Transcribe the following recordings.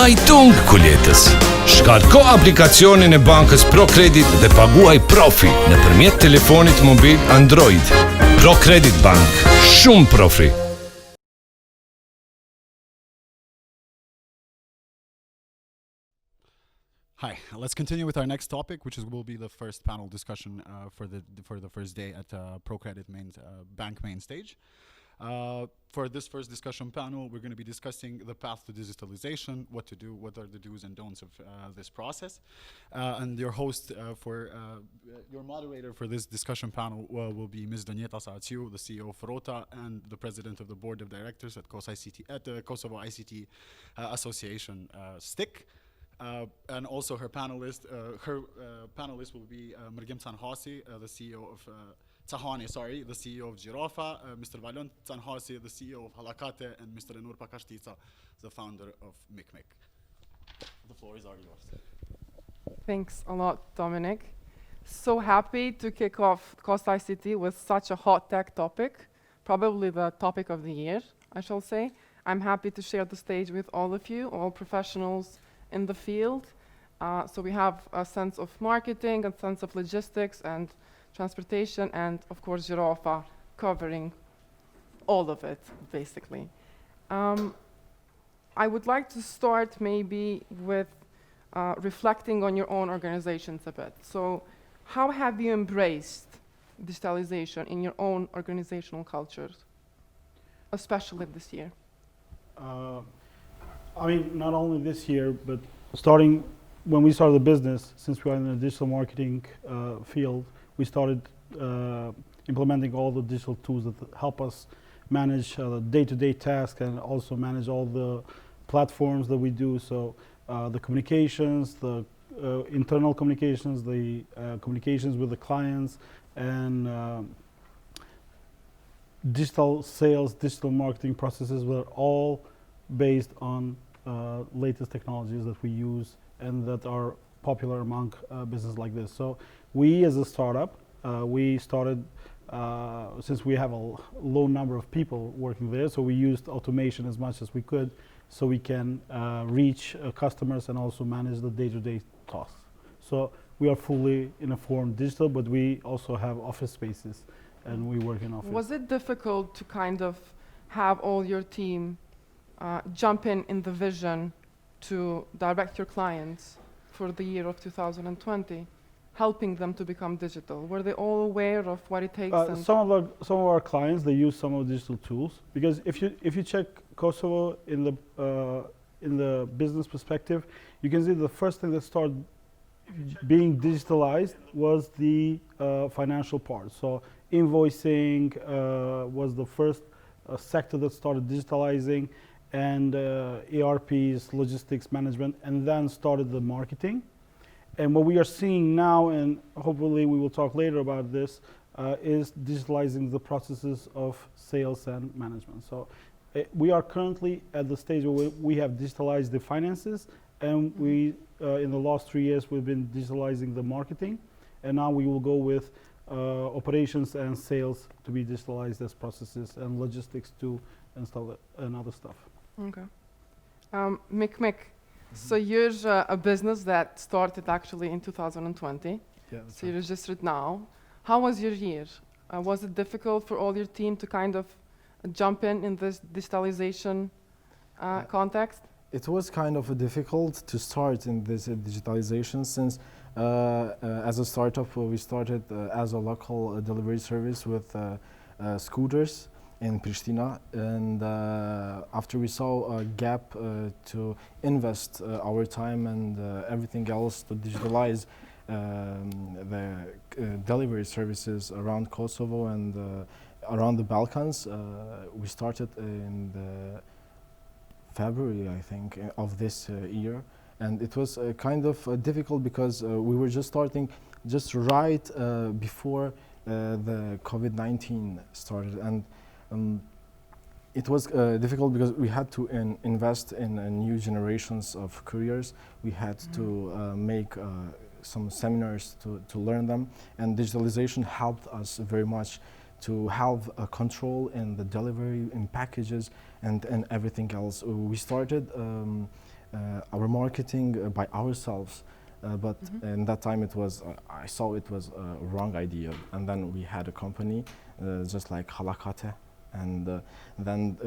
Ai tung kuljetës. Shkarko aplikacionin e bankës ProCredit dhe paguaj profi nëpërmjet telefonit mobil Android. ProCredit Bank, shumë profi. Hi, let's continue with our next topic, which will be the first panel discussion for the first day at ProCredit Bank main stage. For this first discussion panel, we're going to be discussing the path to digitalization, what to do, what are the do's and don'ts of this process. And your host your moderator for this discussion panel will be Ms. Donjeta, Sahatçiu, the CEO of Rrota and the president of the board of directors at KosICT, at the Kosovo ICT Association, STIC. And also her panelist will be Mërgim, the CEO of Cahani, the CEO of Gjirafa, Mr. Valon, Canhasi, the CEO of Hallakate, and Mr. Pakashtica, the founder of MikMik. The floor is all yours. Thanks a lot, Dominic. So happy to kick off KosICT with such a hot tech topic, probably the topic of the year, I shall say. I'm happy to share the stage with all of you, all professionals in the field. So we have a sense of marketing, a sense of logistics and transportation, and of course Gjirafa covering all of it, basically. I would like to start maybe with reflecting on your own organizations a bit. So how have you embraced digitalization in your own organizational cultures, especially this year? I mean, not only this year, but starting when we started the business, since we are in the digital marketing field, we started implementing all the digital tools that help us manage the day-to-day tasks and also manage all the platforms that we do. So the communications, the internal communications, the communications with the clients, and digital sales, digital marketing processes were all based on latest technologies that we use and that are popular among businesses like this. So we as a startup, we started, since we have a low number of people working there, so we used automation as much as we could so we can reach customers and also manage the day-to-day tasks. So we are fully in a form digital, but we also have office spaces and we work in office. Was it difficult to kind of have all your team jump in the vision to direct your clients for the year of 2020, helping them to become digital? Were they all aware of what it takes? Some of our clients, they use some of the digital tools, because if you check Kosovo in the business perspective, you can see the first thing that started being digitalized was the financial part. So invoicing was the first sector that started digitalizing, and ERPs, logistics management, and then started the marketing. And what we are seeing now, and hopefully we will talk later about this, is digitalizing the processes of sales and management. So we are currently at the stage where we have digitalized the finances, and we, in the last 3 years, we've been digitalizing the marketing, and now we will go with operations and sales to be digitalized as processes, and logistics too, and other stuff. Okay. MikMik, so you're a business that started actually in 2020. Yeah, so you registered now. How was your year? Was it difficult for all your team to kind of jump in this digitalization context? It was kind of difficult to start in this digitalization, since as a startup we started as a local delivery service with scooters in Pristina, and after we saw a gap to invest our time and everything else to digitalize the delivery services around Kosovo and around the Balkans, we started in the February, I think, of this year, and it was kind of difficult because we were just starting just right before the COVID-19 started, and it was difficult because we had to invest in new generations of couriers. We had to make some seminars to learn them, and digitalization helped us very much to have a control in the delivery, in packages, and everything else. We started our marketing by ourselves. But in that time, it was I saw it was a wrong idea, and then we had a company just like Hallakate, and then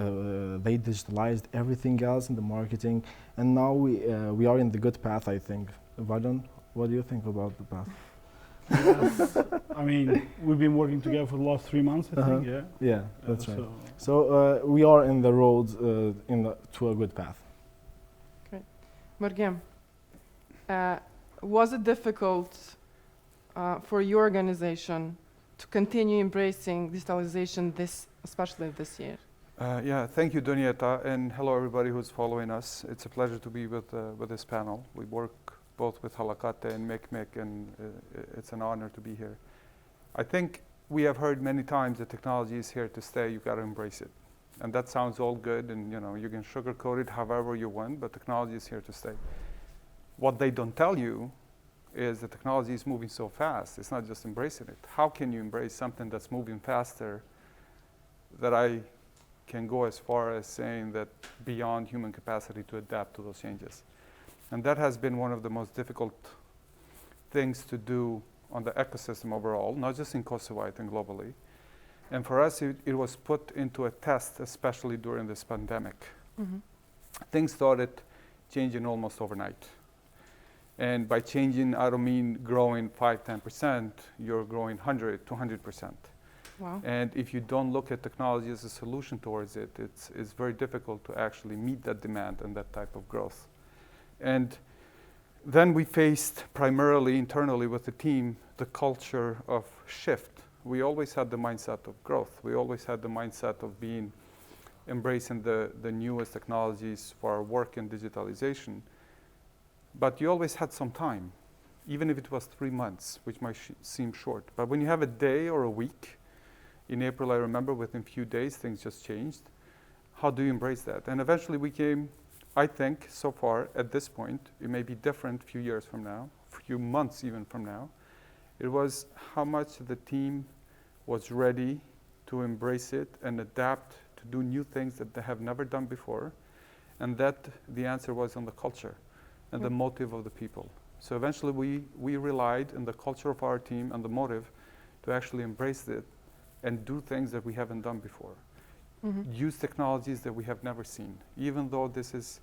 they digitalized everything else in the marketing, and now we are in the good path, I think. Valon, what do you think about the path? Yes. I mean, we've been working together for the last 3 months, I think, yeah. Yeah, that's right. So So we are in the road to a good path. Mërgim, was it difficult for your organization to continue embracing digitalization especially this year? Yeah, thank you, Donjeta, and hello everybody who's following us. It's a pleasure to be with this panel. We work both with Hallakate and MikMik, and it's an honor to be here. I think we have heard many times that technology is here to stay. You've got to embrace it, and that sounds all good, and you can sugarcoat it however you want, but technology is here to stay. What they don't tell you is that technology is moving so fast. It's not just embracing it. How can you embrace something that's moving faster, that I can go as far as saying that beyond human capacity to adapt to those changes? And that has been one of the most difficult things to do on the ecosystem overall, not just in Kosovo, I think globally. And for us, it was put into a test, especially during this pandemic. Things started changing almost overnight. And by changing, I don't mean growing 5-10%, you're growing 100 to 100%. Wow. And if you don't look at technology as a solution towards it, it's very difficult to actually meet that demand and that type of growth. And then we faced primarily internally with the team the culture of shift. We always had the mindset of growth. We always had the mindset of embracing the newest technologies for our work in digitalization. But you always had some time, even if it was 3 months, which might seem short. But when you have a day or a week, in April, I remember within a few days, things just changed. How do you embrace that? And eventually we came, I think, so far at this point, it may be different a few years from now, a few months even from now. It was how much the team was ready to embrace it and adapt to do new things that they have never done before. And that the answer was on the culture and the motive of the people. So eventually we relied on the culture of our team and the motive to actually embrace it and do things that we haven't done before. Use technologies that we have never seen, even though this is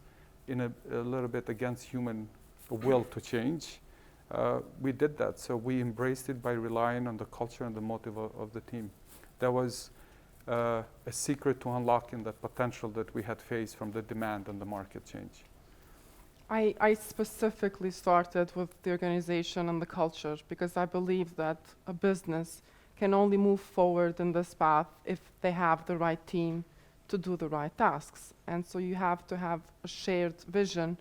in a little bit against human will to change. We did that, so we embraced it by relying on the culture and the motive of the team. That was a secret to unlocking the potential that we had faced from the demand and the market change. I specifically started with the organization and the culture because I believe that a business can only move forward in this path if they have the right team to do the right tasks. And so you have to have a shared vision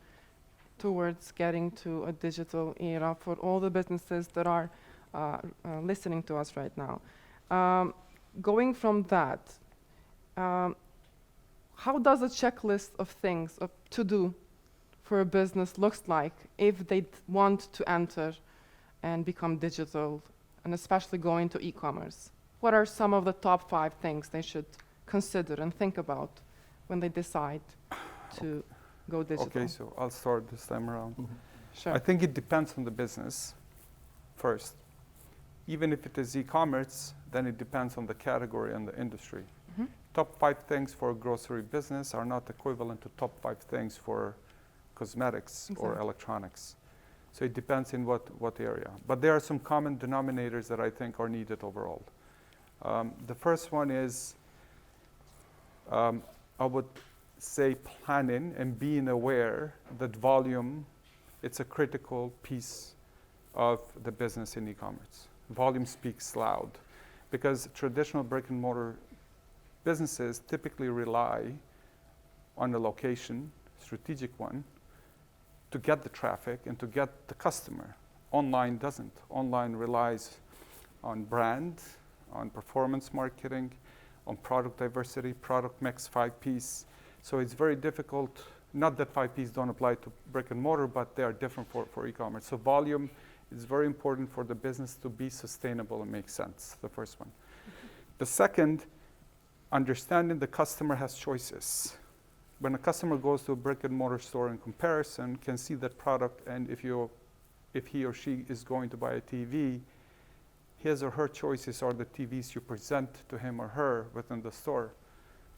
towards getting to a digital era for all the businesses that are listening to us right now. Going from that, how does a checklist of things to do for a business looks like if they want to enter and become digital, and especially go into e-commerce? What are some of the top 5 things they should consider and think about when they decide to go digital? Okay, so I'll start this time around. Sure. I think it depends on the business first. Even if it is e-commerce, then it depends on the category and the industry. Top 5 things for a grocery business are not equivalent to top 5 things for cosmetics or electronics. So it depends in what area. But there are some common denominators that I think are needed overall. The first one is, I would say, planning and being aware that volume, it's a critical piece of the business in e-commerce. Volume speaks loud because traditional brick and mortar businesses typically rely on a location, strategic one, to get the traffic and to get the customer. Online doesn't. Online relies on brand, on performance marketing, on product diversity, product mix, 5Ps. So it's very difficult, not that 5Ps don't apply to brick and mortar, but they are different for e-commerce. So volume is very important for the business to be sustainable and make sense, the first one. The second, understanding the customer has choices. when a customer goes to a brick and mortar store in comparison, can see that product, and if he or she is going to buy a TV, his or her choices are the TVs you present to him or her within the store.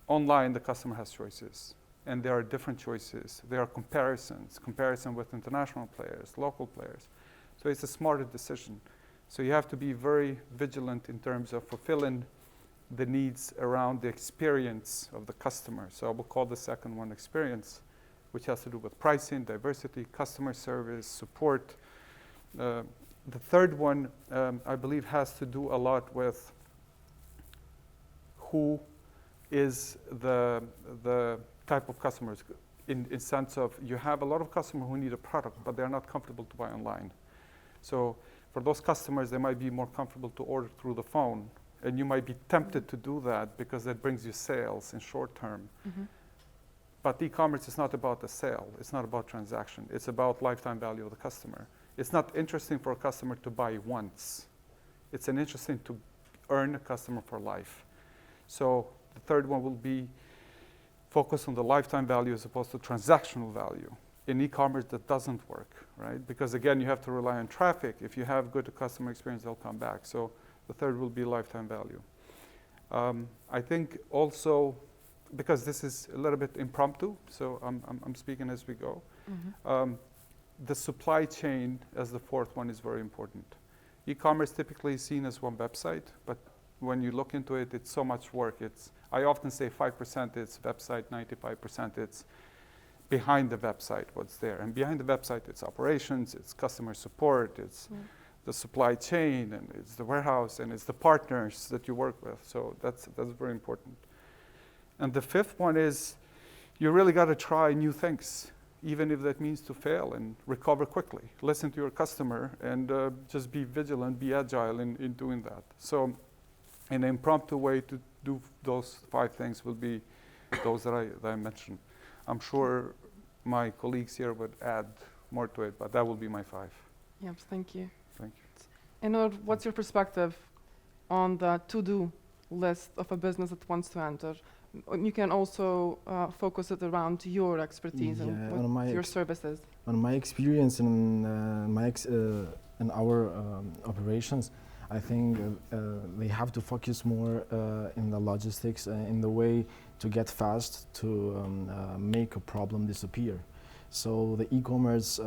Online, the customer has choices, and there are different choices. There are comparison with international players, local players. So it's a smarter decision. So you have to be very vigilant in terms of fulfilling the needs around the experience of the customer. So I will call the second one experience, which has to do with pricing, diversity, customer service, support. The third one, I believe, has to do a lot with who is the type of customers. In sense of, you have a lot of customers who need a product, but they're not comfortable to buy online. So for those customers, they might be more comfortable to order through the phone, and you might be tempted to do that because that brings you sales in short term. Mm-hmm. But e-commerce is not about the sale. It's not about transaction. It's about lifetime value of the customer. It's not interesting for a customer to buy once. It's interesting to earn a customer for life. So the third one will be focus on the lifetime value as opposed to transactional value. In e-commerce, that doesn't work, right? Because again, you have to rely on traffic. If you have good customer experience, they'll come back. So the third will be lifetime value. I think also, because this is a little bit impromptu, so I'm speaking as we go. Mm-hmm. The supply chain as the fourth one is very important. E-commerce typically is seen as one website, but when you look into it, it's so much work. I often say 5% it's website, 95% it's behind the website, what's there. And behind the website, it's operations, it's customer support, it's the supply chain, and it's the warehouse, and it's the partners that you work with. So that's very important. And the fifth one is you really got to try new things, even if that means to fail and recover quickly. Listen to your customer and just be vigilant, be agile in doing that. So an impromptu way to do those 5 things will be those that I mentioned. I'm sure my colleagues here would add more to it, but that will be my 5. Yes, thank you. Thank you. And what's your perspective on the to-do list of a business that wants to enter? You can also focus it around your expertise and what your services. On my experience in our operations, I think they have to focus more in the logistics, in the way to get fast to make a problem disappear. So the e-commerce,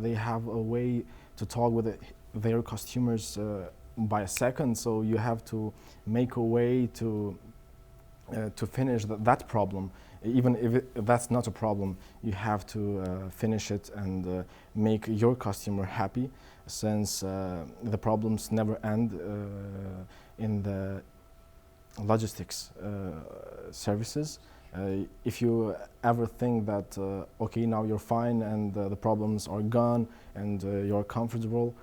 they have a way to talk with their customers by a second. So you have to make a way to finish that problem. Even if that's not a problem, you have to finish it and make your customer happy, since the problems never end in the logistics services. If you ever think that, okay, now you're fine and the problems are gone and you're comfortable,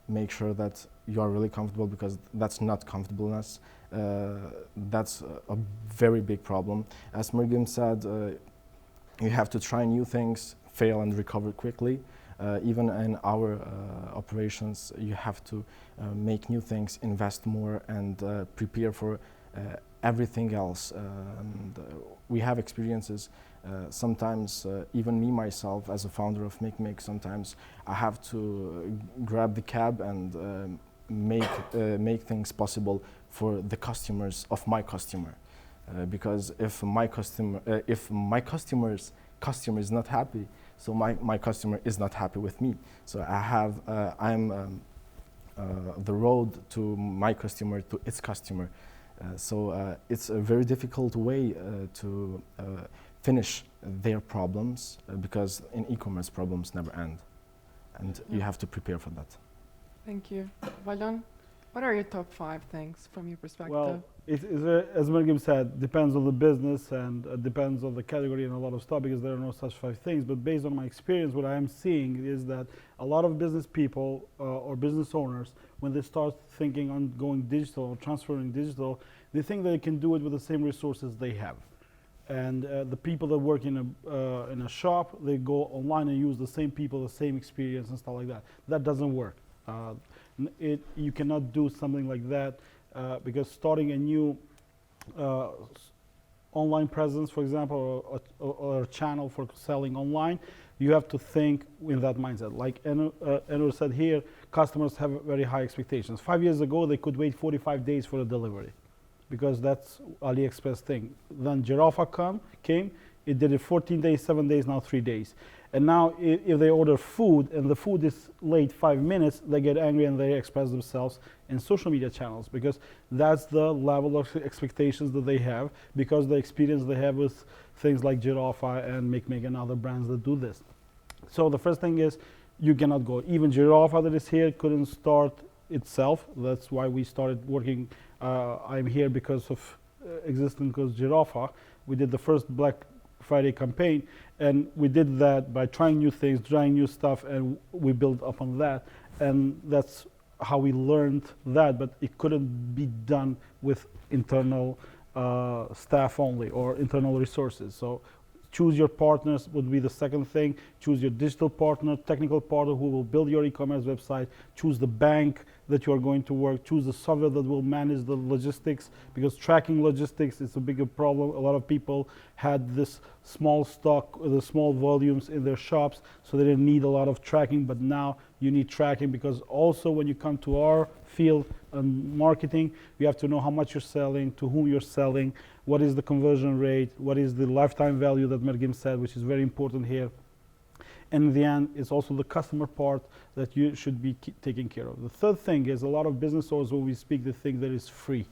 make sure that you are really comfortable, because that's not comfortableness. That's a very big problem. As Mërgim said, you have to try new things, fail and recover quickly. Even in our operations, you have to make new things, invest more, and prepare for everything else. And we have experiences. Sometimes, even me myself, as a founder of MikMik, sometimes I have to grab the cab and make things possible for the customers of my customer, because if my customer's customer is not happy, so my customer is not happy with me. So I'm the road to my customer to its customer. So it's a very difficult way to finish their problems, because in e-commerce problems never end, and you have to prepare for that. Thank you. Valon, what are your top 5 things from your perspective? Well, as Mërgim said, depends on the business and depends on the category and a lot of stuff, because there are no such 5 things. But based on my experience, what I am seeing is that a lot of business people or business owners, when they start thinking on going digital or transferring digital, they think they can do it with the same resources they have. And the people that work in a shop, they go online and use the same people, the same experience and stuff like that. That doesn't work. You cannot do something like that, because starting a new online presence, for example, or a channel for selling online, you have to think in that mindset. Like Enur said here, customers have very high expectations. 5 years ago, they could wait 45 days for a delivery because that's AliExpress thing. Then Gjirafa came, it did it 14 days, 7 days, now 3 days. And now if they order food and the food is late 5 minutes, they get angry and they express themselves in social media channels because that's the level of expectations that they have because the experience they have with things like Gjirafa and MikMik and other brands that do this. So the first thing is you cannot go. Even Gjirafa that is here couldn't start itself. That's why we started working. I'm here because of existing because Gjirafa. We did the first Black Friday campaign, and we did that by trying new things, trying new stuff, and we built up on that. And that's how we learned that, but it couldn't be done with internal staff only or internal resources. So choose your partners would be the second thing. Choose your digital partner, technical partner who will build your e-commerce website. Choose the bank that you are going to work. Choose the software that will manage the logistics because tracking logistics is a bigger problem. A lot of people had this small stock, the small volumes in their shops, so they didn't need a lot of tracking, but now you need tracking because also when you come to our field and marketing, you have to know how much you're selling, to whom you're selling, what is the conversion rate, what is the lifetime value that Mërgim said, which is very important here. And in the end, it's also the customer part that you should be taking care of. The third thing is a lot of business owners, when we speak, they think that it's free.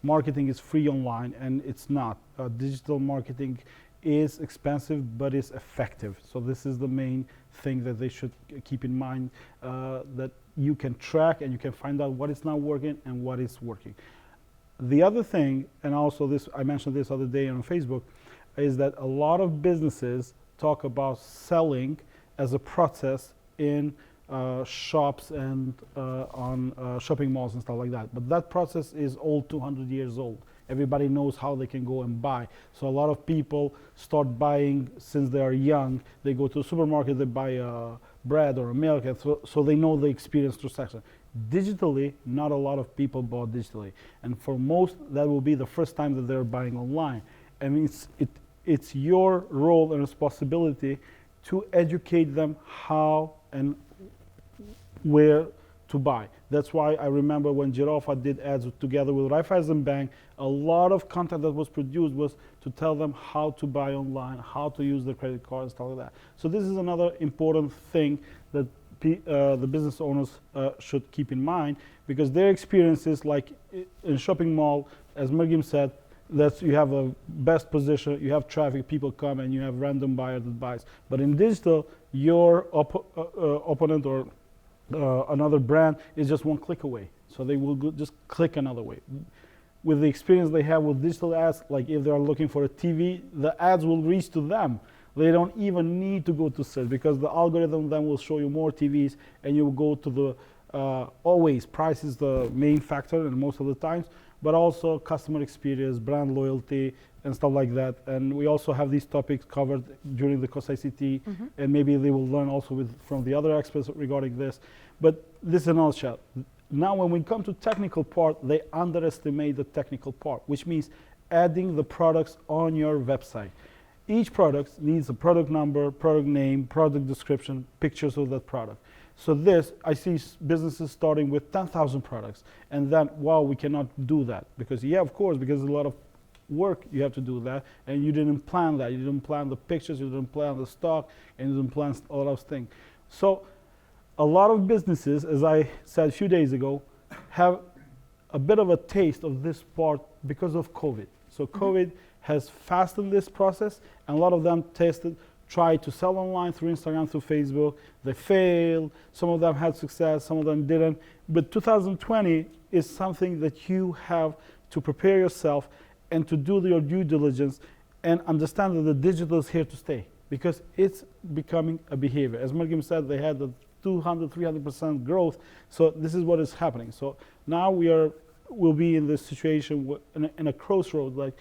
Marketing is free online, and it's not. Digital marketing is expensive, but it's effective. So this is the main thing that they should keep in mind, that you can track and you can find out what is not working and what is working. The other thing, and also this, I mentioned this other day on Facebook, is that a lot of businesses talk about selling as a process in shops and on shopping malls and stuff like that. But that process is old, 200 years old. Everybody knows how they can go and buy. So a lot of people start buying since they are young. They go to the supermarket, they buy bread or milk, and so they know the experience transaction. Digitally, not a lot of people bought digitally. And for most, that will be the first time that they're buying online. And it's your role and responsibility to educate them how and where to buy. That's why I remember when Gjirafa did ads together with Raiffeisen Bank, a lot of content that was produced was to tell them how to buy online, how to use the credit card and stuff like that. So this is another important thing that the business owners should keep in mind, because their experiences, like in shopping mall, as Mërgim said, that you have a best position, you have traffic, people come, and you have random buyer that buys. But in digital, your opponent or another brand is just one click away. So they will just click another way. With the experience they have with digital ads, like if they are looking for a TV, the ads will reach to them. They don't even need to go to search because the algorithm then will show you more TVs, and you will go to the, always price is the main factor and most of the times, but also customer experience, brand loyalty, and stuff like that. And we also have these topics covered during the KosICT, and maybe they will learn also from the other experts regarding this. But this is a nutshell. Now when we come to technical part, they underestimate the technical part, which means adding the products on your website. Each product needs a product number, product name, product description, pictures of that product. So this, I see businesses starting with 10,000 products, and then, wow, we cannot do that. Because, yeah, of course, because there's a lot of work you have to do that, and you didn't plan that. You didn't plan the pictures, you didn't plan the stock, and you didn't plan a lot of things. So a lot of businesses, as I said a few days ago, have a bit of a taste of this part because of COVID. So COVID has fastened this process, and a lot of them tried to sell online through Instagram, through Facebook. They failed. Some of them had success, some of them didn't. But 2020 is something that you have to prepare yourself and to do your due diligence and understand that the digital is here to stay, because it's becoming a behavior. As Mërgim said, they had the 200, 300% growth. So this is what is happening. So now we'll be in this situation in a crossroad, like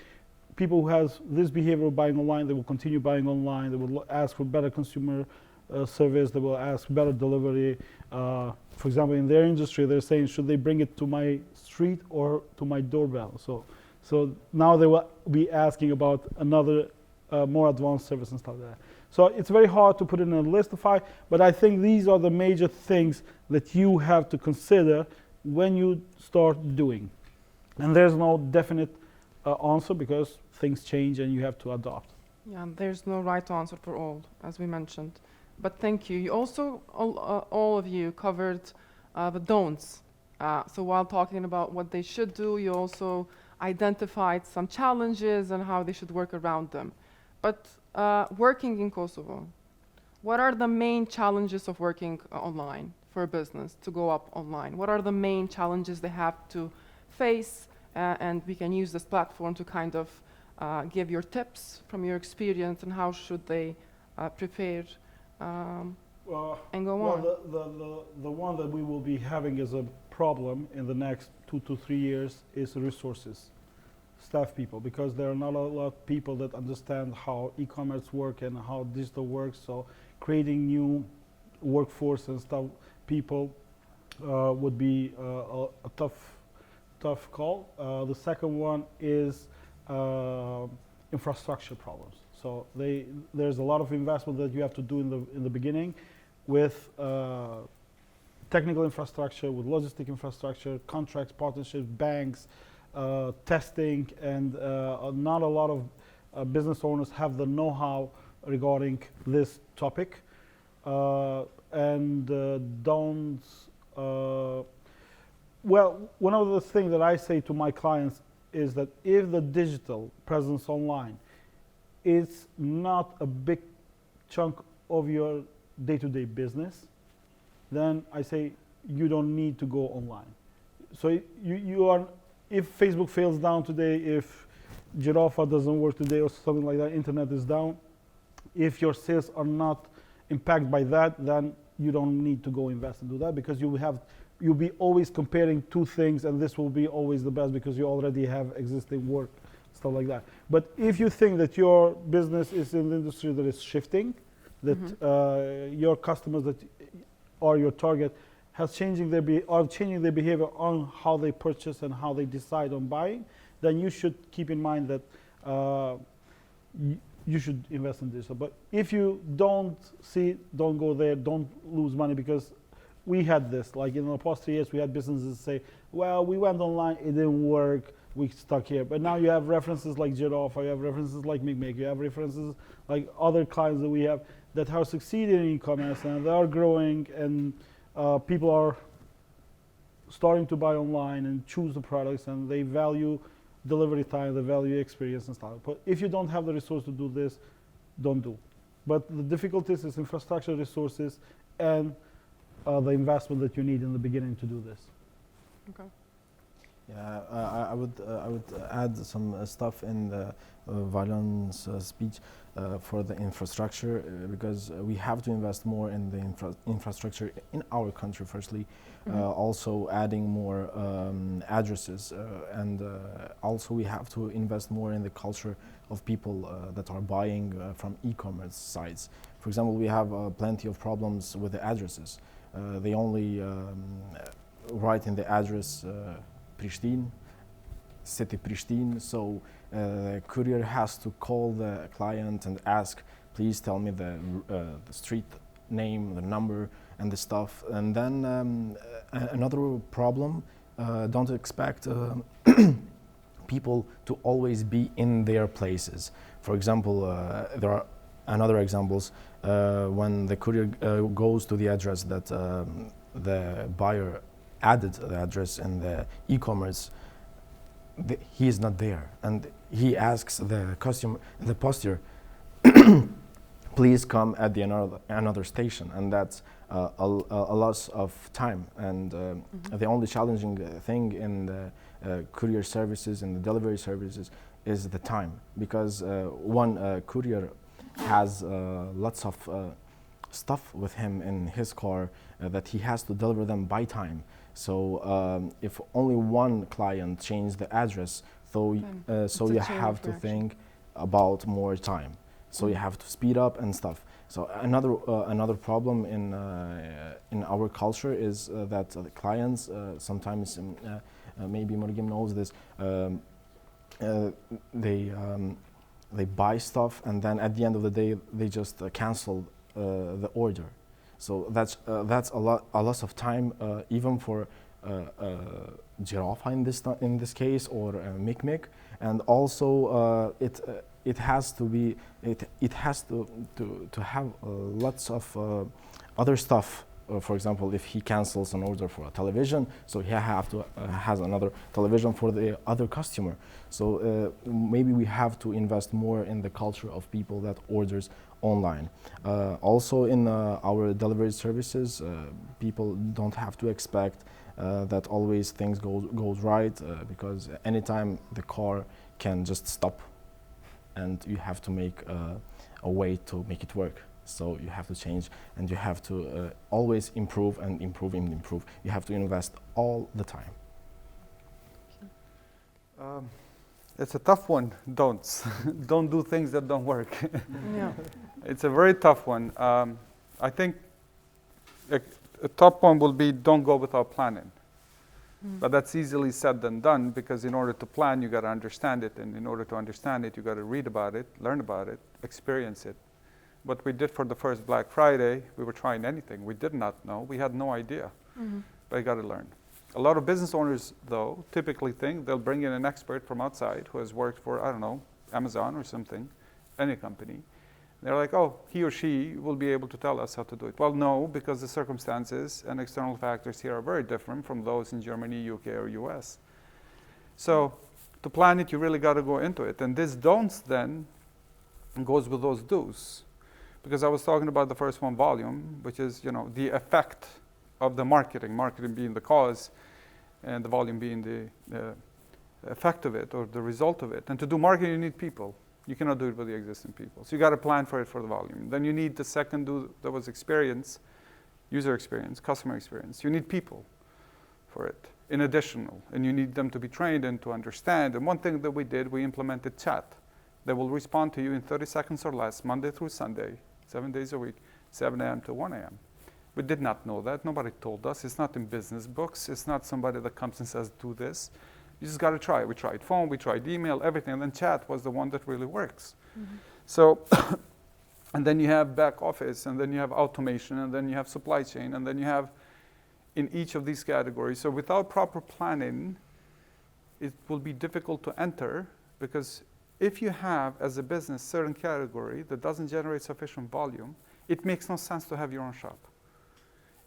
people who have this behavior of buying online, they will continue buying online. They will ask for better consumer service. They will ask better delivery. For example, in their industry, they're saying, should they bring it to my street or to my doorbell? So So now they will be asking about another more advanced service and stuff like that. So it's very hard to put it in a listify, but I think these are the major things that you have to consider when you start doing. And there's no definite answer because things change and you have to adopt. Yeah, there's no right answer for all, as we mentioned. But thank you. You also, all of you covered the don'ts. So while talking about what they should do, you also identified some challenges and how they should work around them. But working in Kosovo, what are the main challenges of working online for a business to go up online? What are the main challenges they have to face? And we can use this platform to kind of give your tips from your experience and how should they prepare and go on. The one that we will be having as a problem in the next 2 to 3 years is resources, staff people, because there are not a lot of people that understand how e-commerce work and how digital works. So creating new workforce and stuff, people would be a tough call. The second one is infrastructure problems. So there's a lot of investment that you have to do in the beginning with technical infrastructure, with logistic infrastructure, contracts, partnerships, banks, testing, and not a lot of business owners have the know-how regarding this topic. Well, one of the things that I say to my clients is that if the digital presence online is not a big chunk of your day-to-day business, then I say you don't need to go online. So if Facebook fails down today, if Gjirafa doesn't work today or something like that, internet is down, if your sales are not impacted by that, then you don't need to go invest and do that, because you'll be always comparing two things, and this will be always the best because you already have existing work, stuff like that. But if you think that your business is in the industry that is shifting, that your customers that are your target are changing their behavior on how they purchase and how they decide on buying, then you should keep in mind that you should invest in digital. But if you don't go there, don't lose money, because we had this, like in the past 3 years, we had businesses say, well, we went online, it didn't work, we stuck here. But now you have references like Gjirafa, you have references like MikMik, you have references like other clients that we have that have succeeded in e-commerce and they are growing, and people are starting to buy online and choose the products, and they value delivery time, they value experience and stuff. But if you don't have the resource to do this, don't do. But the difficulties is infrastructure, resources, and the investment that you need in the beginning to do this. Okay. Yeah, I would add some stuff in the Valon's speech for the infrastructure, because we have to invest more in the infrastructure in our country firstly, also adding more addresses, and also we have to invest more in the culture of people that are buying from e-commerce sites. For example, we have plenty of problems with the addresses. They only write in the address Pristina, city Pristina, so the courier has to call the client and ask, please tell me the street name, the number, and the stuff. And then another problem, don't expect people to always be in their places. For example, there are another examples when the courier goes to the address that the buyer added the address in the e-commerce, he is not there, and he asks the customer, the postier, please come at the another station, and that's a loss of time. And the only challenging thing in the courier services and the delivery services is the time, because one courier has lots of stuff with him in his car that he has to deliver them by time. So if only one client changes the address, so you have to think about more time. So you have to speed up and stuff. So another problem in our culture is that the clients sometimes, maybe Mërgim knows this, they buy stuff, and then at the end of the day they just cancel the order. So that's a loss of time, even for Gjirafa in this case, or MikMik, and also it has to have lots of other stuff. For example, if he cancels an order for a television, so he has another television for the other customer. So maybe we have to invest more in the culture of people that orders online. Also in our delivery services, people don't have to expect that always things goes right, because anytime the car can just stop, and you have to make a way to make it work. So you have to change, and you have to always improve and improve and improve. You have to invest all the time. It's a tough one, don'ts. Don't do things that don't work. Yeah. It's a very tough one. I think a top one will be don't go without planning. But that's easily said than done, because in order to plan, you got to understand it. And in order to understand it, you got to read about it, learn about it, experience it. What we did for the first Black Friday, we were trying anything. We did not know. We had no idea. But you got to learn. A lot of business owners, though, typically think they'll bring in an expert from outside who has worked for, I don't know, Amazon or something, any company. They're like, oh, he or she will be able to tell us how to do it. Well, no, because the circumstances and external factors here are very different from those in Germany, UK, or US. So to plan it, you really got to go into it. And this don'ts then goes with those do's. Because I was talking about the first one, volume, which is, the effect of the marketing being the cause, and the volume being the effect of it, or the result of it. And to do marketing, you need people. You cannot do it with the existing people. So you got to plan for it for the volume. Then you need the second do that was experience, user experience, customer experience. You need people for it, in additional. And you need them to be trained and to understand. And one thing that we did, we implemented chat. They will respond to you in 30 seconds or less, Monday through Sunday, 7 days a week, 7 a.m. to 1 a.m. We did not know that. Nobody told us. It's not in business books. It's not somebody that comes and says, do this. You just got to try. We tried phone, we tried email, everything. And then chat was the one that really works. So, and then you have back office, and then you have automation, and then you have supply chain, and then you have in each of these categories. So without proper planning, it will be difficult to enter, because if you have, as a business, certain category that doesn't generate sufficient volume, it makes no sense to have your own shop.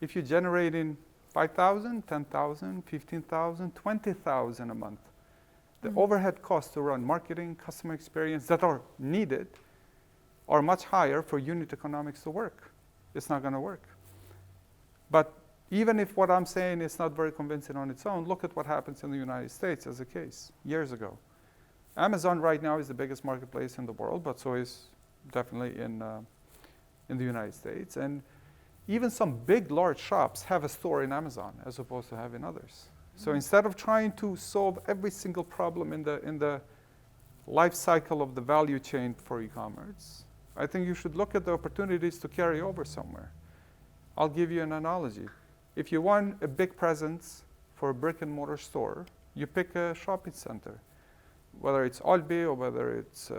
If you're generating 5,000, 10,000, 15,000, 20,000 a month, the overhead costs to run marketing, customer experience that are needed are much higher for unit economics to work. It's not going to work. But even if what I'm saying is not very convincing on its own, look at what happens in the United States as a case years ago. Amazon right now is the biggest marketplace in the world, but so is definitely in the United States. And even some big, large shops have a store in Amazon as opposed to having others. So instead of trying to solve every single problem in the life cycle of the value chain for e-commerce, I think you should look at the opportunities to carry over somewhere. I'll give you an analogy. If you want a big presence for a brick and mortar store, you pick a shopping center, whether it's Albi or whether it's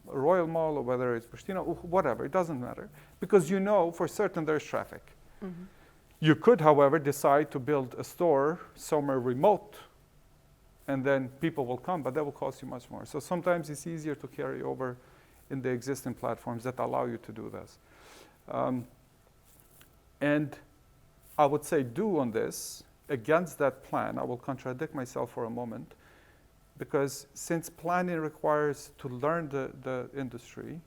Royal Mall or whether it's Pristina, whatever, it doesn't matter. Because you know for certain there's traffic. You could, however, decide to build a store somewhere remote, and then people will come, but that will cost you much more. So sometimes it's easier to carry over in the existing platforms that allow you to do this. And I would say do on this, against that plan, I will contradict myself for a moment, because since planning requires to learn the industry,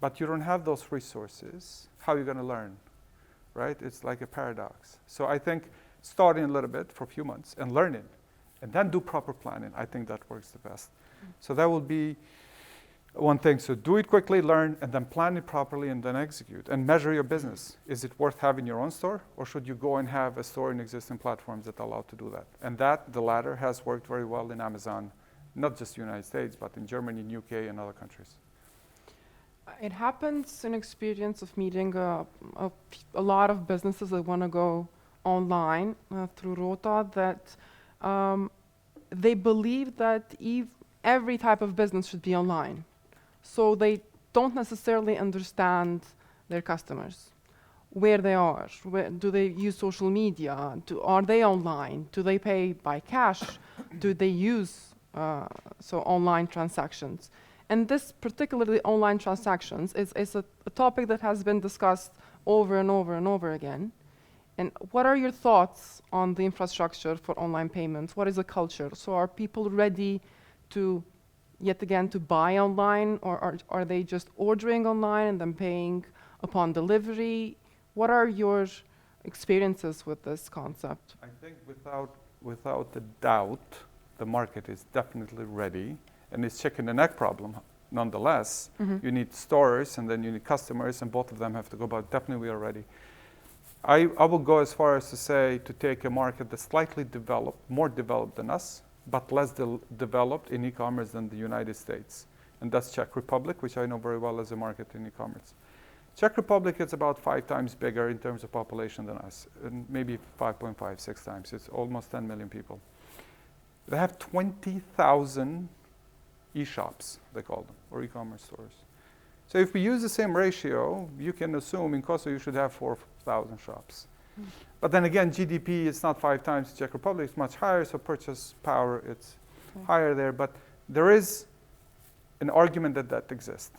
but you don't have those resources, how are you going to learn, right? It's like a paradox. So I think starting a little bit for a few months and learning, and then do proper planning, I think that works the best. So that will be one thing. So do it quickly, learn, and then plan it properly, and then execute. And measure your business. Is it worth having your own store, or should you go and have a store in existing platforms that allow to do that? And that, the latter, has worked very well in Amazon, not just the United States, but in Germany, in UK, and other countries. It happens in experience of meeting a lot of businesses that want to go online through Rrota, that they believe that every type of business should be online. So they don't necessarily understand their customers, where they are, do they use social media, are they online, do they pay by cash, do they use online transactions. And this particularly online transactions is a topic that has been discussed over and over and over again. And what are your thoughts on the infrastructure for online payments? What is the culture? So are people ready to, yet again, to buy online, or are they just ordering online and then paying upon delivery? What are your experiences with this concept? I think without a doubt, the market is definitely ready, and it's chicken and egg problem. Nonetheless, you need stores and then you need customers, and both of them have to go, but definitely we are ready. I will go as far as to say to take a market that's slightly developed, more developed than us, but less developed in e-commerce than the United States. And that's Czech Republic, which I know very well as a market in e-commerce. Czech Republic is about 5 times bigger in terms of population than us, and maybe 5.5, 6 times. It's almost 10 million people. They have 20,000 e-shops, they call them, or e-commerce stores. So if we use the same ratio, you can assume in Kosovo you should have 4,000 shops. But then again, GDP is not 5 times Czech Republic, it's much higher, so purchase power, it's higher there. But there is an argument that exists.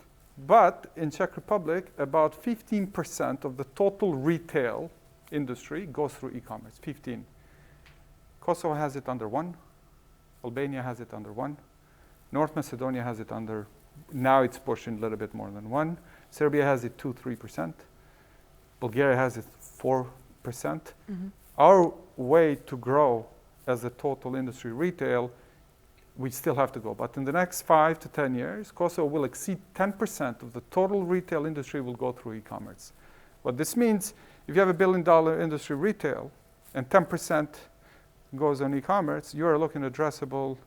But in Czech Republic, about 15% of the total retail industry goes through e-commerce, 15. Kosovo has it under 1. Albania has it under 1. North Macedonia has it under, now it's pushing a little bit more than 1. Serbia has it 2-3%. Bulgaria has it 4%. Our way to grow as a total industry retail, we still have to go. But in the next 5 to 10 years, Kosovo will exceed 10% of the total retail industry will go through e-commerce. What this means, if you have $1 billion industry retail and 10% goes on e-commerce, you are looking at addressable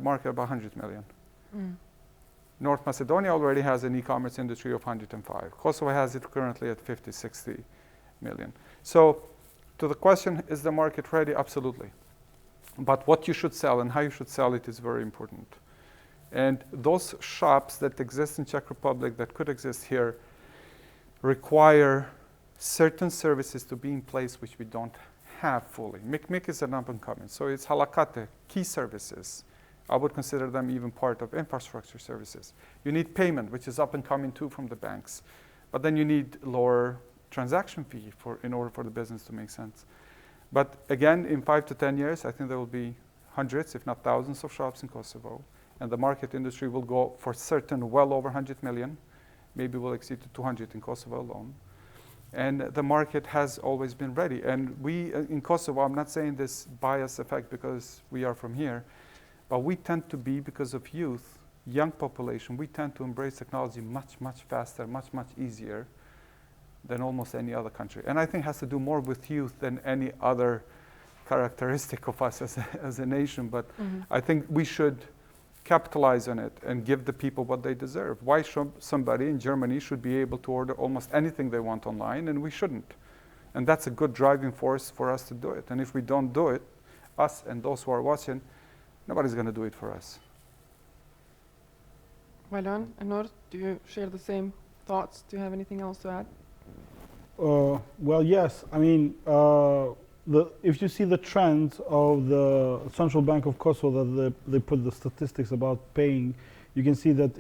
market of 100 million. North Macedonia already has an e-commerce industry of 105. Kosovo has it currently at 50, 60 million. So to the question, is the market ready? Absolutely. But what you should sell and how you should sell it is very important. And those shops that exist in Czech Republic that could exist here require certain services to be in place which we don't have fully. MikMik is an up and coming. So it's Hallakate, key services. I would consider them even part of infrastructure services. You need payment, which is up and coming too from the banks. But then you need lower transaction fee in order for the business to make sense. But again, in 5 to 10 years, I think there will be hundreds, if not thousands of shops in Kosovo. And the market industry will go for certain well over 100 million. Maybe we'll exceed to 200 in Kosovo alone. And the market has always been ready. And we, in Kosovo, I'm not saying this bias effect because we are from here, but we tend to be, because of youth, young population, we tend to embrace technology much, much faster, much, much easier than almost any other country. And I think it has to do more with youth than any other characteristic of us as a nation. But I think we should capitalize on it and give the people what they deserve. Why should somebody in Germany should be able to order almost anything they want online and we shouldn't? And that's a good driving force for us to do it. And if we don't do it, us and those who are watching, nobody's going to do it for us. Valon and Nur, do you share the same thoughts? Do you have anything else to add? Well, yes. I mean, if you see the trend of the Central Bank of Kosovo, that they put the statistics about paying, you can see that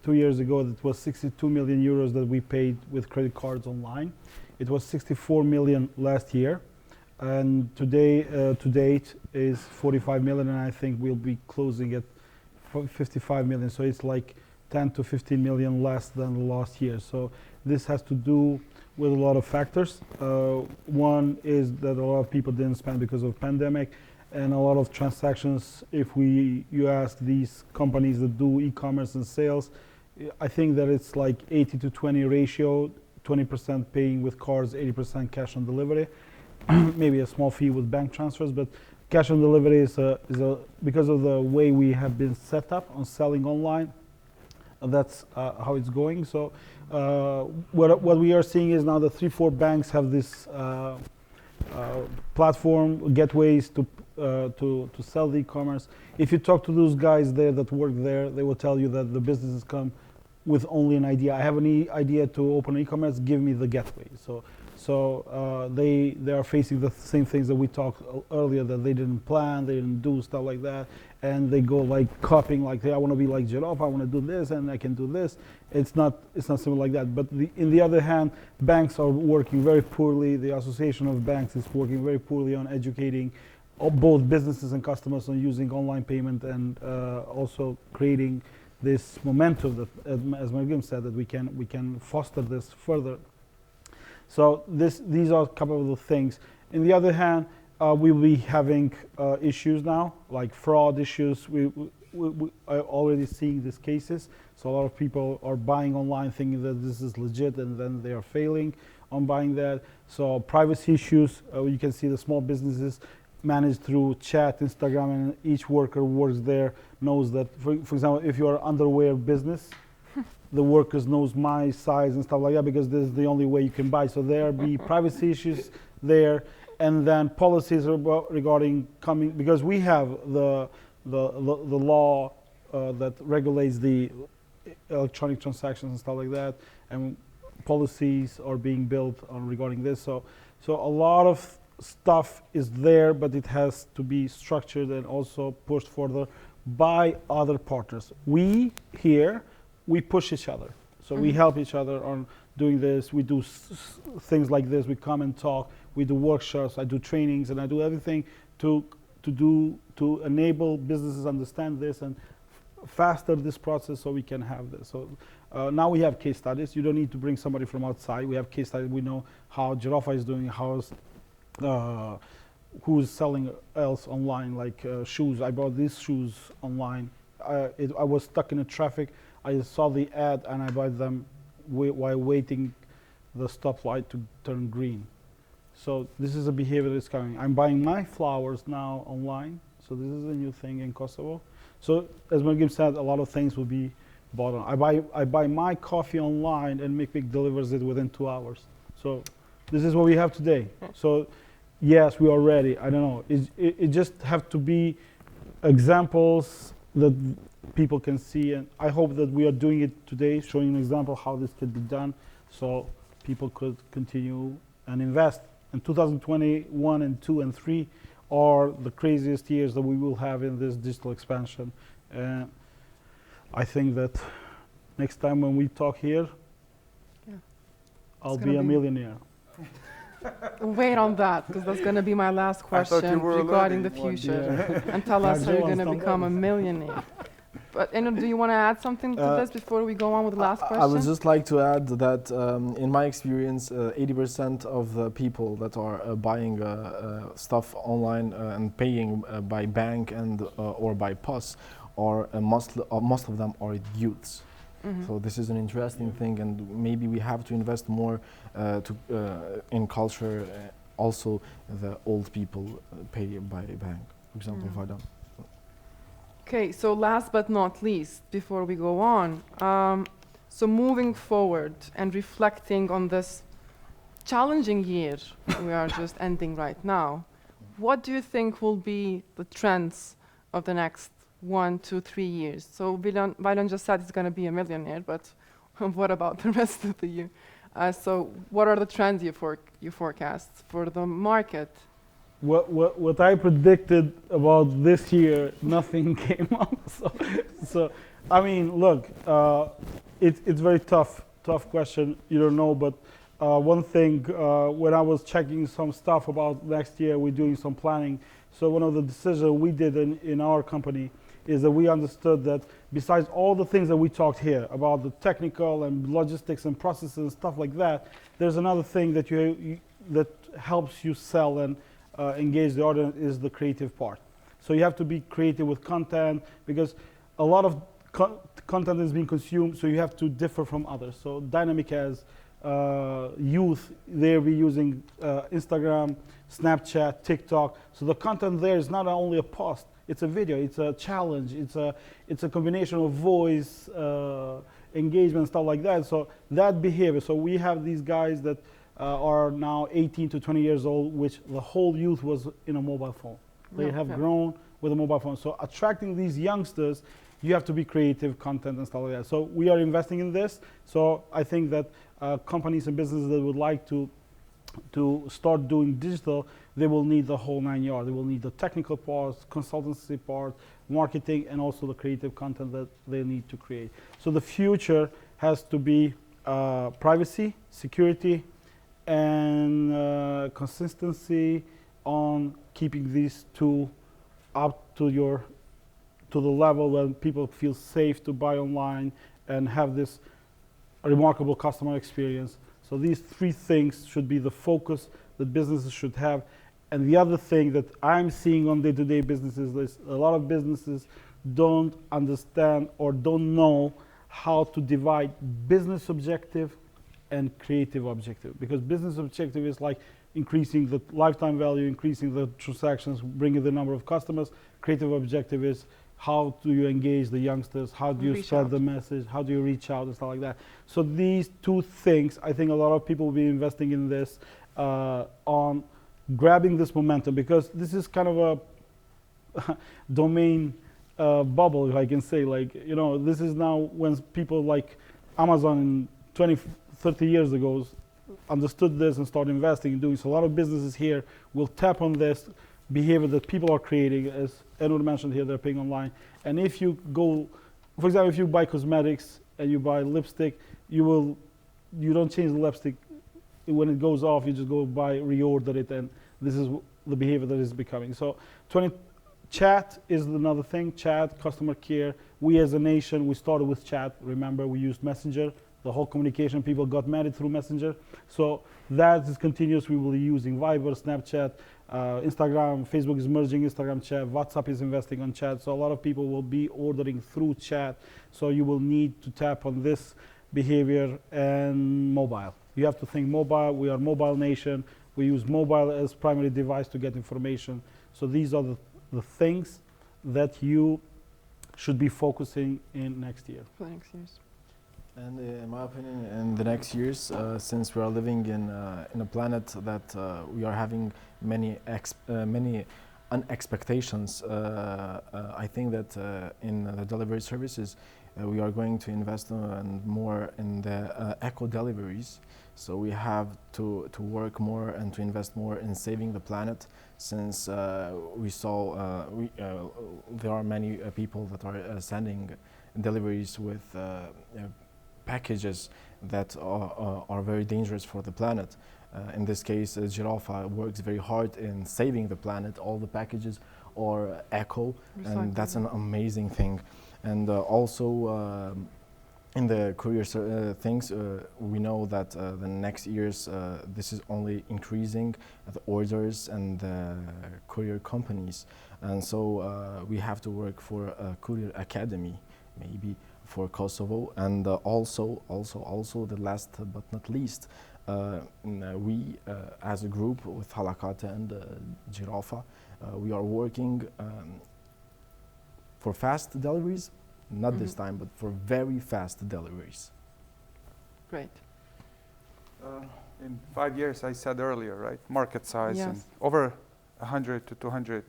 2 years ago it was 62 million euros that we paid with credit cards online. It was 64 million last year, and today to date is 45 million, and I think we'll be closing at 55 million. So it's like 10 to 15 million less than last year. So this has to do with a lot of factors. One is that a lot of people didn't spend because of pandemic, and a lot of transactions, if you ask these companies that do e-commerce and sales, I think that it's like 80 to 20 ratio, 20% paying with cards, 80% cash on delivery. Maybe a small fee with bank transfers, but cash on delivery is because of the way we have been set up on selling online, that's how it's going. So what we are seeing is now the 3-4 banks have this platform, gateways to sell the e-commerce. If you talk to those guys there that work there, they will tell you that the businesses come with only an idea. I have an idea to open e-commerce, give me the gateway. So they are facing the same things that we talked earlier, that they didn't plan, they didn't do stuff like that, and they go like copying, like, hey, I want to be like Gjirafa, I want to do this, and I can do this. It's not simple like that. But in the other hand, banks are working very poorly. The Association of Banks is working very poorly on educating both businesses and customers on using online payment, and also creating this momentum that, as Mërgim said, that we can foster this further. So these are a couple of the things. On the other hand, we'll be having issues now, like fraud issues. We are already seeing these cases. So a lot of people are buying online thinking that this is legit, and then they are failing on buying that. So privacy issues, you can see the small businesses managed through chat, Instagram, and each worker works there knows that, for example, if you are underwear business, the workers knows my size and stuff like that, because this is the only way you can buy. So there be privacy issues there, and then policies regarding coming, because we have the law that regulates the electronic transactions and stuff like that, and policies are being built on regarding this. So a lot of stuff is there, but it has to be structured and also pushed further by other partners. We here, we push each other. So we help each other on doing this. We do things like this. We come and talk. We do workshops. I do trainings, and I do everything to enable businesses understand this and faster this process, so we can have this. So now we have case studies. You don't need to bring somebody from outside. We have case studies. We know how Gjirafa is doing, who's selling else online, like shoes. I bought these shoes online. I was stuck in the traffic. I saw the ad and I bought them while waiting the stoplight to turn green. So this is a behavior that's coming. I'm buying my flowers now online. So this is a new thing in Kosovo. So as Mërgim said, a lot of things will be bought on. I buy my coffee online, and MikMik delivers it within 2 hours. So this is what we have today. So yes, we are ready. I don't know. It just have to be examples that people can see, and I hope that we are doing it today, showing an example how this could be done, so people could continue and invest. And 2021 and 2 and 3 are the craziest years that we will have in this digital expansion. And I think that next time when we talk here, I'll be a millionaire. Wait on that, because that's going to be my last question regarding the future. And tell us how you're going to become a millionaire. But Enis, do you want to add something to this before we go on with the last question? I would just like to add that in my experience, 80% of the people that are buying stuff online and paying by bank and or by POS are most of them are youths. So this is an interesting thing, and maybe we have to invest more in culture. Also, the old people pay by bank, for example, Valon. Okay, so last but not least, before we go on, so moving forward and reflecting on this challenging year we are just ending right now, what do you think will be the trends of the next 1, 2, 3 years? So Valon just said it's going to be a millionaire, but what about the rest of the year? So what are the trends you forecast for the market? What I predicted about this year, nothing came up. So I mean, look, it's very tough question. You don't know, but one thing, when I was checking some stuff about next year, we're doing some planning. So one of the decisions we did in our company is that we understood that besides all the things that we talked here about the technical and logistics and processes and stuff like that, there's another thing that that helps you sell and engage the audience is the creative part. So you have to be creative with content, because a lot of content is being consumed, so you have to differ from others. So Dynamic has youth, they'll be using Instagram, Snapchat, TikTok. So the content there is not only a post, it's a video, it's a challenge, it's a combination of voice, engagement, stuff like that. So that behavior, so we have these guys that are now 18 to 20 years old, which the whole youth was in a mobile phone. They Yeah, have yeah. grown with a mobile phone. So attracting these youngsters, you have to be creative, content and stuff like that. So we are investing in this. So I think that companies and businesses that would like to start doing digital, they will need the whole 9 yards. They will need the technical parts, consultancy part, marketing, and also the creative content that they need to create. So the future has to be privacy, security, and consistency on keeping these two up to the level when people feel safe to buy online and have this remarkable customer experience. So these three things should be the focus that businesses should have. And the other thing that I'm seeing on day-to-day businesses is a lot of businesses don't understand or don't know how to divide business objective and creative objective. Because business objective is like increasing the lifetime value, increasing the transactions, bringing the number of customers. Creative objective is how do you engage the youngsters? How do you Reach spread out. the message? How do you reach out and stuff like that? So these two things, I think a lot of people will be investing in this on grabbing this momentum, because this is kind of a domain bubble, if I can say. Like, you know, this is now when people like Amazon 20, 30 years ago understood this and started investing and doing. So a lot of businesses here will tap on this behavior that people are creating, as Edward mentioned here, they're paying online. And if you go, for example, if you buy cosmetics and you buy lipstick, you don't change the lipstick. When it goes off, you just go buy, reorder it, and this is the behavior that is becoming. So chat is another thing, chat, customer care. We as a nation, we started with chat. Remember, we used Messenger. The whole communication, people got married through Messenger. So that is continuous. We will be using Viber, Snapchat, Instagram. Facebook is merging Instagram chat. WhatsApp is investing on chat. So a lot of people will be ordering through chat. So you will need to tap on this behavior. And mobile. You have to think mobile. We are mobile nation. We use mobile as primary device to get information. So these are the things that you should be focusing in next year. For the next years. And in my opinion, in the next years, since we are living in a planet that we are having many unexpectations, I think that in the delivery services, we are going to invest more in the eco deliveries. So we have to work more and to invest more in saving the planet, since we saw there are many people that are sending deliveries with packages that are very dangerous for the planet. In this case, Gjirafa works very hard in saving the planet. All the packages are eco, and that's an amazing thing. And also in the courier things, we know that the next years this is only increasing the orders and the courier companies, and so we have to work for a courier academy, maybe for Kosovo. And also the last but not least, we as a group with Hallakate and Gjirafa, we are working for fast deliveries, not this time, but for very fast deliveries. Great. In 5 years, I said earlier, right? Market size, Yes. and over 100 to 200,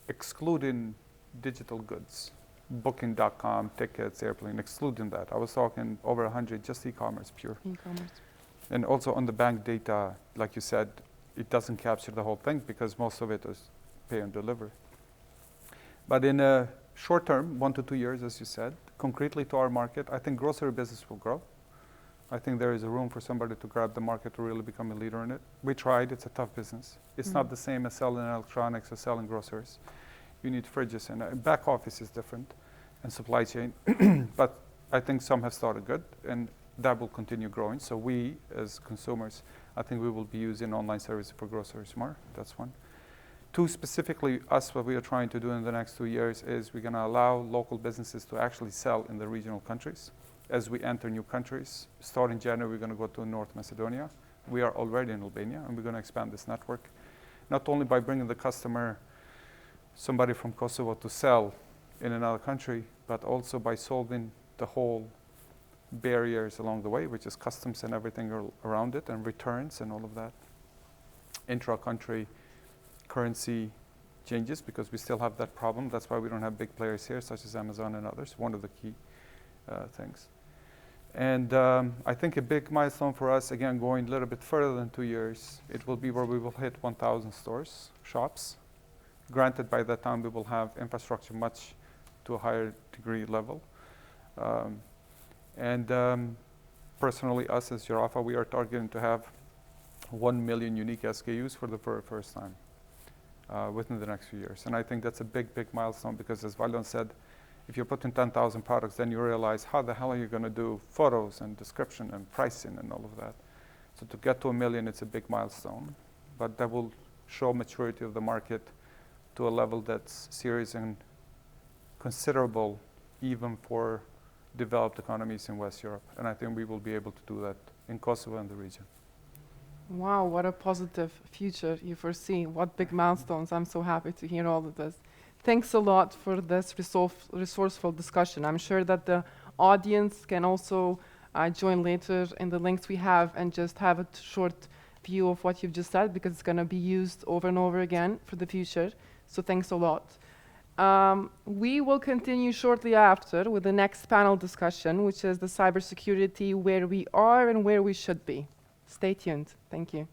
excluding digital goods, booking.com, tickets, airplane, excluding that. I was talking over 100, just e-commerce, pure. E-commerce. And also on the bank data, like you said, it doesn't capture the whole thing because most of it is pay and deliver. But in a short term, 1 to 2 years, as you said, concretely to our market, I think grocery business will grow. I think there is a room for somebody to grab the market to really become a leader in it. We tried, it's a tough business. It's not the same as selling electronics or selling groceries. You need fridges, and back office is different, and supply chain. But I think some have started good, and that will continue growing. So we, as consumers, I think we will be using online services for groceries more. That's one. Two, specifically us, what we are trying to do in the next 2 years is we're going to allow local businesses to actually sell in the regional countries. As we enter new countries, starting January, we're going to go to North Macedonia. We are already in Albania, and we're going to expand this network, not only by bringing the customer, somebody from Kosovo, to sell in another country, but also by solving the whole barriers along the way, which is customs and everything around it, and returns and all of that. Intra-country currency changes because we still have that problem. That's why we don't have big players here, such as Amazon and others, one of the key things. And I think a big milestone for us, again, going a little bit further than 2 years, it will be where we will hit 1,000 stores, shops. Granted, by that time, we will have infrastructure much to a higher degree level. Personally, us as Gjirafa, we are targeting to have 1 million unique SKUs for the very first time within the next few years. And I think that's a big, big milestone because, as Valon said, if you put in 10,000 products, then you realize how the hell are you going to do photos and description and pricing and all of that. So to get to 1 million, it's a big milestone. But that will show maturity of the market to a level that's serious and considerable even for developed economies in West Europe. And I think we will be able to do that in Kosovo and the region. Wow, what a positive future you foresee. What big milestones. I'm so happy to hear all of this. Thanks a lot for this resourceful discussion. I'm sure that the audience can also join later in the links we have and just have a short view of what you've just said because it's going to be used over and over again for the future. So thanks a lot. We will continue shortly after with the next panel discussion, which is the cybersecurity, where we are and where we should be. Stay tuned. Thank you.